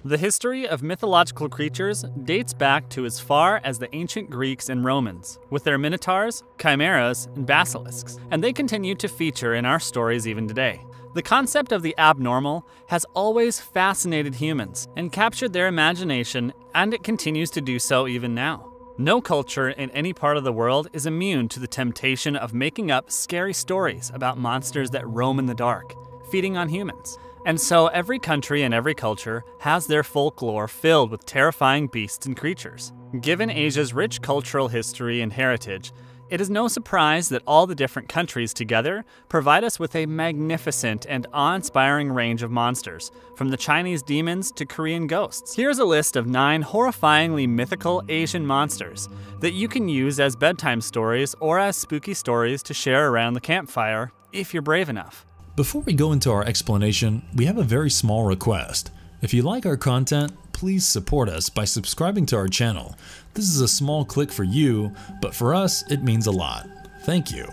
The history of mythological creatures dates back to as far as the ancient Greeks and Romans, with their minotaurs, chimaeras, and basilisks, and they continue to feature in our stories even today. The concept of the abnormal has always fascinated humans and captured their imagination, and it continues to do so even now. No culture in any part of the world is immune to the temptation of making up scary stories about monsters that roam in the dark, feeding on humans. And so every country and every culture has their folklore filled with terrifying beasts and creatures. Given Asia's rich cultural history and heritage, it is no surprise that all the different countries together provide us with a magnificent and awe-inspiring range of monsters, from the Chinese demons to Korean ghosts. Here's a list of 9 horrifyingly mythical Asian monsters that you can use as bedtime stories or as spooky stories to share around the campfire if you're brave enough. Before we go into our explanation, we have a very small request. If you like our content, please support us by subscribing to our channel. This is a small click for you, but for us, it means a lot. Thank you.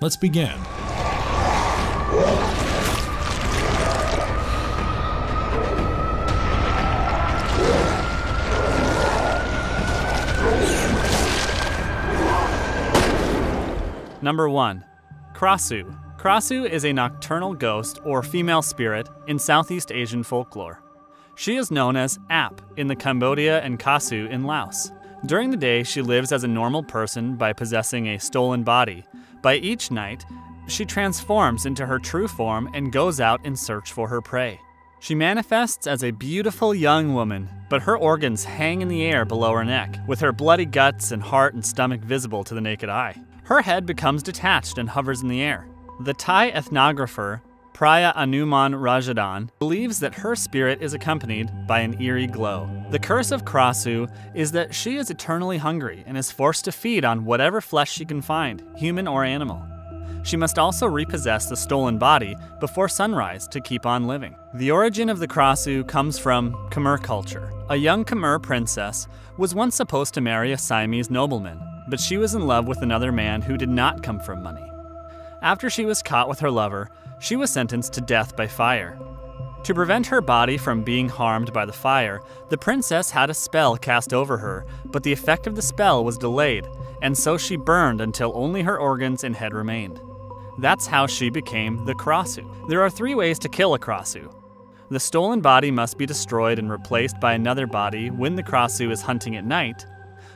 Let's begin. Number 1. KRASUE. KRASUE is a nocturnal ghost or female spirit in Southeast Asian folklore. She is known as Ap in the Cambodia and KASUE in Laos. During the day, she lives as a normal person by possessing a stolen body. By each night, she transforms into her true form and goes out in search for her prey. She manifests as a beautiful young woman, but her organs hang in the air below her neck, with her bloody guts and heart and stomach visible to the naked eye. Her head becomes detached and hovers in the air. The Thai ethnographer Priya Anuman Rajadan believes that her spirit is accompanied by an eerie glow. The curse of KRASUE is that she is eternally hungry and is forced to feed on whatever flesh she can find, human or animal. She must also repossess the stolen body before sunrise to keep on living. The origin of the KRASUE comes from Khmer culture. A young Khmer princess was once supposed to marry a Siamese nobleman, but she was in love with another man who did not come from money. After she was caught with her lover, she was sentenced to death by fire. To prevent her body from being harmed by the fire, the princess had a spell cast over her, but the effect of the spell was delayed, and so she burned until only her organs and head remained. That's how she became the KRASUE. There are 3 ways to kill a KRASUE. The stolen body must be destroyed and replaced by another body when the KRASUE is hunting at night.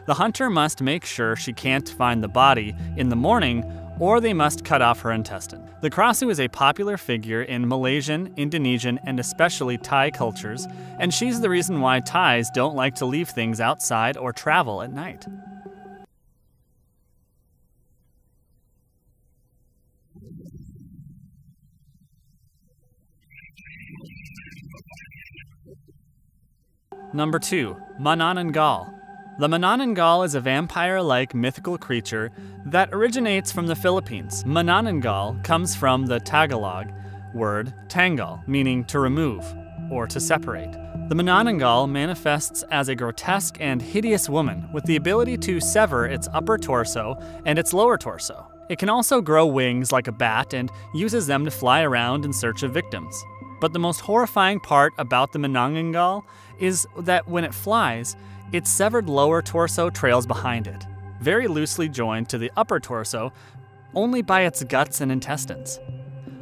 The hunter must make sure she can't find the body in the morning, or they must cut off her intestine. The KRASUE is a popular figure in Malaysian, Indonesian, and especially Thai cultures, and she's the reason why Thais don't like to leave things outside or travel at night. Number 2. MANANANGGAL. The MANANANGGAL is a vampire-like mythical creature that originates from the Philippines. MANANANGGAL comes from the Tagalog word tanggal, meaning to remove or to separate. The MANANANGGAL manifests as a grotesque and hideous woman with the ability to sever its upper torso and its lower torso. It can also grow wings like a bat and uses them to fly around in search of victims. But the most horrifying part about the MANANANGGAL is that when it flies, its severed lower torso trails behind it, very loosely joined to the upper torso only by its guts and intestines.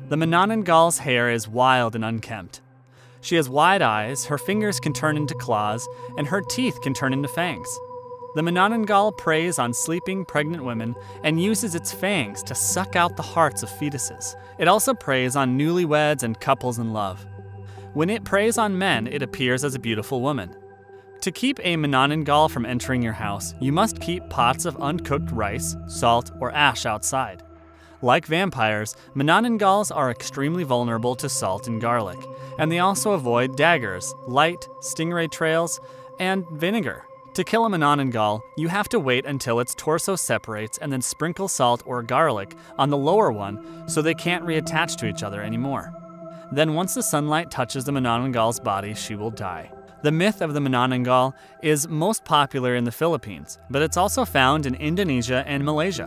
The MANANANGGAL's hair is wild and unkempt. She has wide eyes, her fingers can turn into claws, and her teeth can turn into fangs. The MANANANGGAL preys on sleeping pregnant women and uses its fangs to suck out the hearts of fetuses. It also preys on newlyweds and couples in love. When it preys on men, it appears as a beautiful woman. To keep a MANANANGGAL from entering your house, you must keep pots of uncooked rice, salt, or ash outside. Like vampires, MANANANGGALs are extremely vulnerable to salt and garlic, and they also avoid daggers, light, stingray trails, and vinegar. To kill a MANANANGGAL, you have to wait until its torso separates and then sprinkle salt or garlic on the lower one so they can't reattach to each other anymore. Then once the sunlight touches the MANANANGGAL's body, she will die. The myth of the MANANANGGAL is most popular in the Philippines, but it's also found in Indonesia and Malaysia.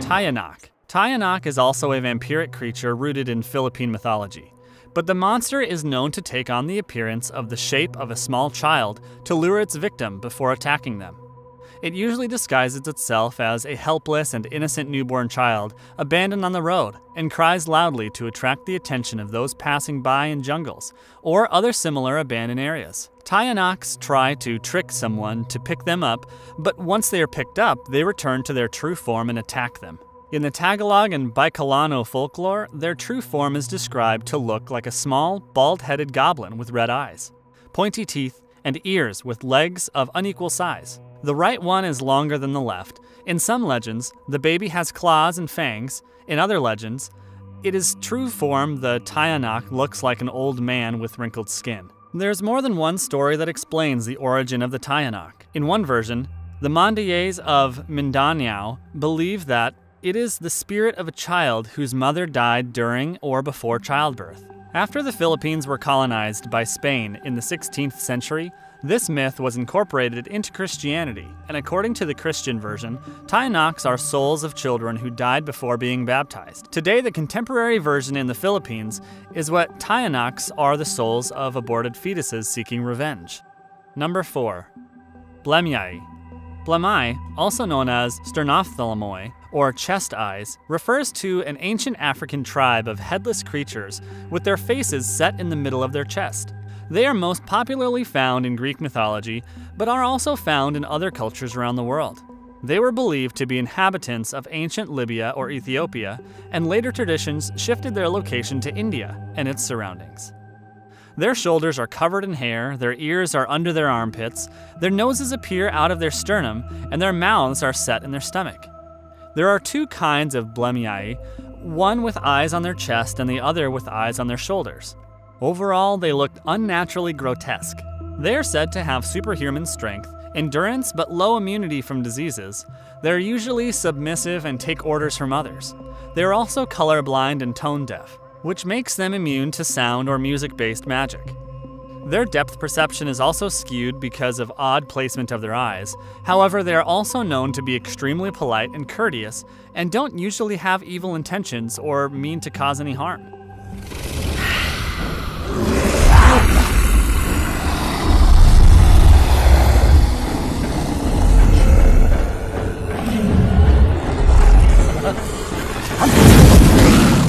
TIYANAK. TIYANAK is also a vampiric creature rooted in Philippine mythology. But the monster is known to take on the appearance of the shape of a small child to lure its victim before attacking them. It usually disguises itself as a helpless and innocent newborn child abandoned on the road and cries loudly to attract the attention of those passing by in jungles or other similar abandoned areas. TIYANAKs try to trick someone to pick them up, but once they are picked up, they return to their true form and attack them. In the Tagalog and Bicolano folklore, their true form is described to look like a small, bald-headed goblin with red eyes, pointy teeth, and ears with legs of unequal size. The right one is longer than the left. In some legends, the baby has claws and fangs. In other legends, its true form, the TIYANAK, looks like an old man with wrinkled skin. There's more than one story that explains the origin of the TIYANAK. In one version, the MOGWAIs of Mindanao believe that it is the spirit of a child whose mother died during or before childbirth. After the Philippines were colonized by Spain in the 16th century, this myth was incorporated into Christianity, and according to the Christian version, TIYANAKs are souls of children who died before being baptized. Today, the contemporary version in the Philippines is what TIYANAKs are the souls of aborted fetuses seeking revenge. Number 4. BLEMMYAE. BLEMMYAE, also known as sternophthalmoi, or chest eyes, refers to an ancient African tribe of headless creatures with their faces set in the middle of their chest. They are most popularly found in Greek mythology, but are also found in other cultures around the world. They were believed to be inhabitants of ancient Libya or Ethiopia, and later traditions shifted their location to India and its surroundings. Their shoulders are covered in hair, their ears are under their armpits, their noses appear out of their sternum, and their mouths are set in their stomach. There are two kinds of BLEMMYAE, one with eyes on their chest and the other with eyes on their shoulders. Overall, they looked unnaturally grotesque. They are said to have superhuman strength, endurance, but low immunity from diseases. They are usually submissive and take orders from others. They are also colorblind and tone deaf, which makes them immune to sound or music-based magic. Their depth perception is also skewed because of odd placement of their eyes. However, they are also known to be extremely polite and courteous, and don't usually have evil intentions or mean to cause any harm.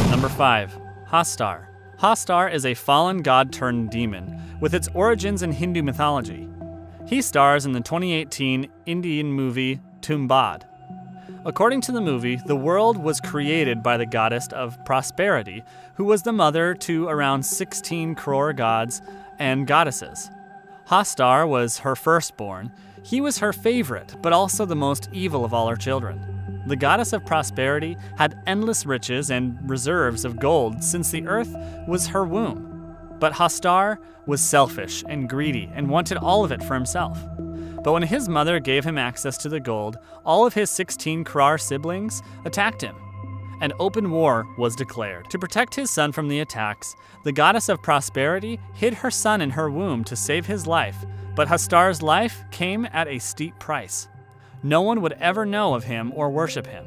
Number 5. HASTAR. HASTAR is a fallen god-turned-demon, with its origins in Hindu mythology. He stars in the 2018 Indian movie Tumbad. According to the movie, the world was created by the goddess of prosperity, who was the mother to around 16 crore gods and goddesses. HASTAR was her firstborn. He was her favorite, but also the most evil of all her children. The goddess of prosperity had endless riches and reserves of gold since the earth was her womb. But HASTAR was selfish and greedy and wanted all of it for himself. But when his mother gave him access to the gold, all of his 16 crore siblings attacked him. An open war was declared. To protect his son from the attacks, the goddess of prosperity hid her son in her womb to save his life, but HASTAR's life came at a steep price. No one would ever know of him or worship him.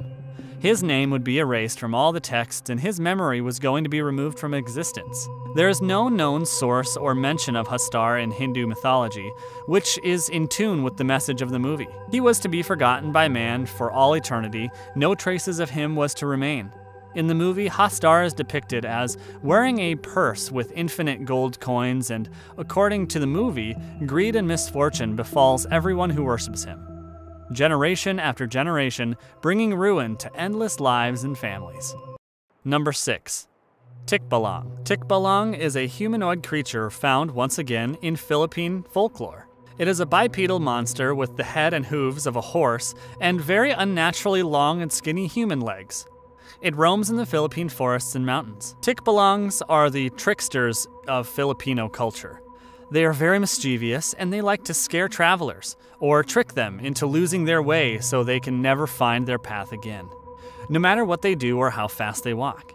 His name would be erased from all the texts and his memory was going to be removed from existence. There is no known source or mention of HASTAR in Hindu mythology, which is in tune with the message of the movie. He was to be forgotten by man for all eternity. No traces of him was to remain. In the movie, HASTAR is depicted as wearing a purse with infinite gold coins, and according to the movie, greed and misfortune befalls everyone who worships him, generation after generation, bringing ruin to endless lives and families. Number 6. TIKBALANG. TIKBALANG is a humanoid creature found once again in Philippine folklore. It is a bipedal monster with the head and hooves of a horse and very unnaturally long and skinny human legs. It roams in the Philippine forests and mountains. TIKBALANGs are the tricksters of Filipino culture. They are very mischievous and they like to scare travelers or trick them into losing their way so they can never find their path again, no matter what they do or how fast they walk.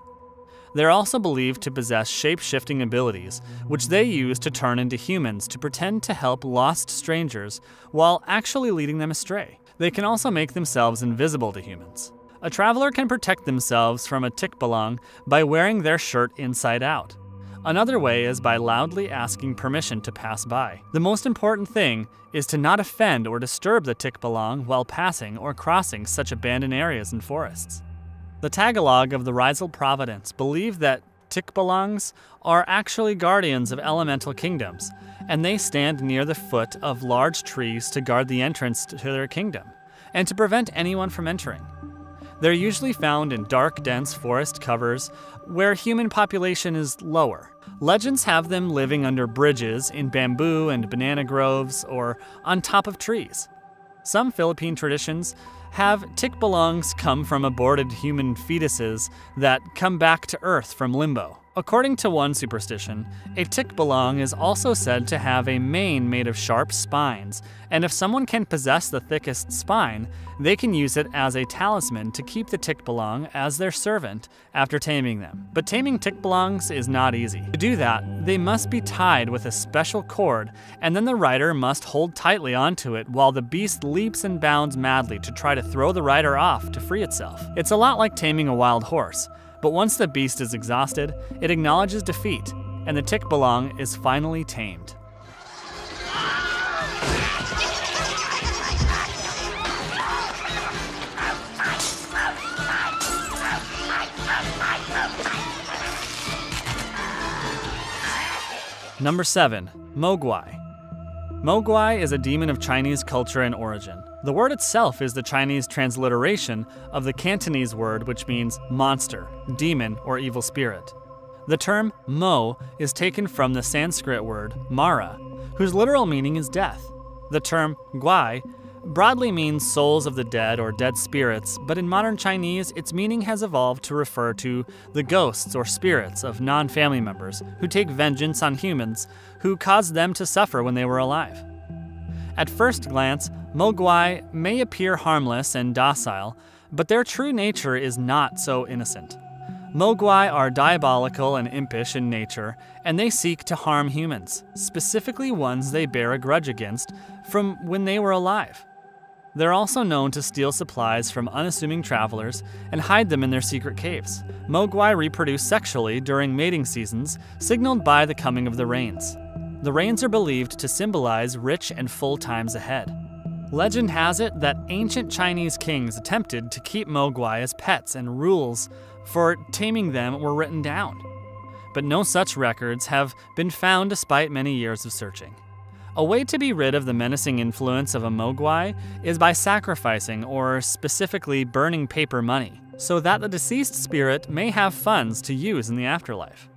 They're also believed to possess shape-shifting abilities, which they use to turn into humans to pretend to help lost strangers while actually leading them astray. They can also make themselves invisible to humans. A traveler can protect themselves from a TIKBALANG by wearing their shirt inside out. Another way is by loudly asking permission to pass by. The most important thing is to not offend or disturb the TIKBALANG while passing or crossing such abandoned areas and forests. The Tagalog of the Rizal Province believe that TIKBALANGs are actually guardians of elemental kingdoms, and they stand near the foot of large trees to guard the entrance to their kingdom, and to prevent anyone from entering. They're usually found in dark, dense forest covers where human population is lower. Legends have them living under bridges, in bamboo and banana groves, or on top of trees. Some Philippine traditions have TIKBALANGs come from aborted human fetuses that come back to Earth from limbo. According to one superstition, a TIKBALANG is also said to have a mane made of sharp spines, and if someone can possess the thickest spine, they can use it as a talisman to keep the TIKBALANG as their servant after taming them. But taming TIKBALANGs is not easy. To do that, they must be tied with a special cord, and then the rider must hold tightly onto it while the beast leaps and bounds madly to try to throw the rider off to free itself. It's a lot like taming a wild horse. But once the beast is exhausted, it acknowledges defeat, and the TIKBALANG is finally tamed. Number 7. MOGWAI. MOGWAI is a demon of Chinese culture and origin. The word itself is the Chinese transliteration of the Cantonese word which means monster, demon, or evil spirit. The term Mo is taken from the Sanskrit word Mara, whose literal meaning is death. The term Guai broadly means souls of the dead or dead spirits, but in modern Chinese, its meaning has evolved to refer to the ghosts or spirits of non-family members who take vengeance on humans who caused them to suffer when they were alive. At first glance, MOGWAI may appear harmless and docile, but their true nature is not so innocent. MOGWAI are diabolical and impish in nature, and they seek to harm humans, specifically ones they bear a grudge against from when they were alive. They're also known to steal supplies from unassuming travelers and hide them in their secret caves. MOGWAI reproduce sexually during mating seasons, signaled by the coming of the rains. The rains are believed to symbolize rich and full times ahead. Legend has it that ancient Chinese kings attempted to keep MOGWAI as pets, and rules for taming them were written down. But no such records have been found despite many years of searching. A way to be rid of the menacing influence of a MOGWAI is by sacrificing, or specifically burning, paper money, so that the deceased spirit may have funds to use in the afterlife.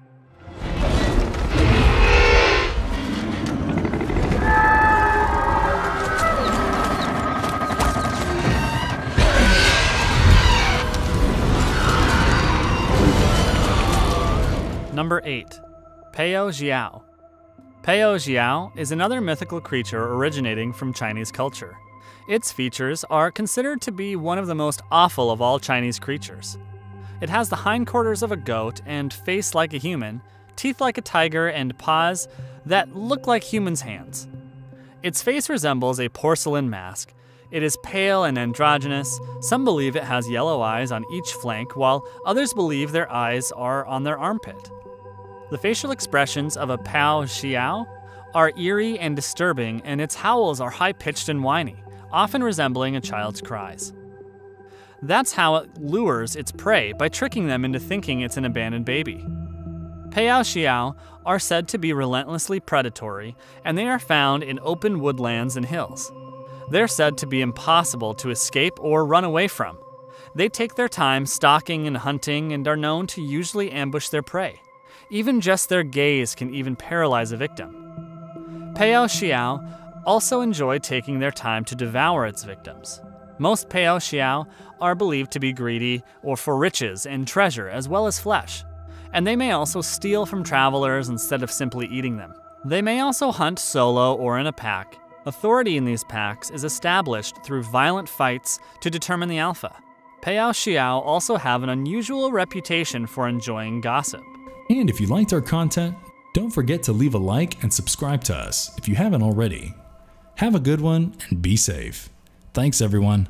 Number 8. PAO-XIAO. PAO-XIAO is another mythical creature originating from Chinese culture. Its features are considered to be one of the most awful of all Chinese creatures. It has the hindquarters of a goat and face like a human, teeth like a tiger, and paws that look like humans' hands. Its face resembles a porcelain mask. It is pale and androgynous. Some believe it has yellow eyes on each flank, while others believe their eyes are on their armpit. The facial expressions of a PAO-XIAO are eerie and disturbing, and its howls are high-pitched and whiny, often resembling a child's cries. That's how it lures its prey, by tricking them into thinking it's an abandoned baby. PAO-XIAO are said to be relentlessly predatory, and they are found in open woodlands and hills. They're said to be impossible to escape or run away from. They take their time stalking and hunting and are known to usually ambush their prey. Even just their gaze can even paralyze a victim. PAO-XIAO also enjoy taking their time to devour its victims. Most PAO-XIAO are believed to be greedy or for riches and treasure as well as flesh, and they may also steal from travelers instead of simply eating them. They may also hunt solo or in a pack. Authority in these packs is established through violent fights to determine the alpha. PAO-XIAO also have an unusual reputation for enjoying gossip. And if you liked our content, don't forget to leave a like and subscribe to us if you haven't already. Have a good one and be safe. Thanks everyone.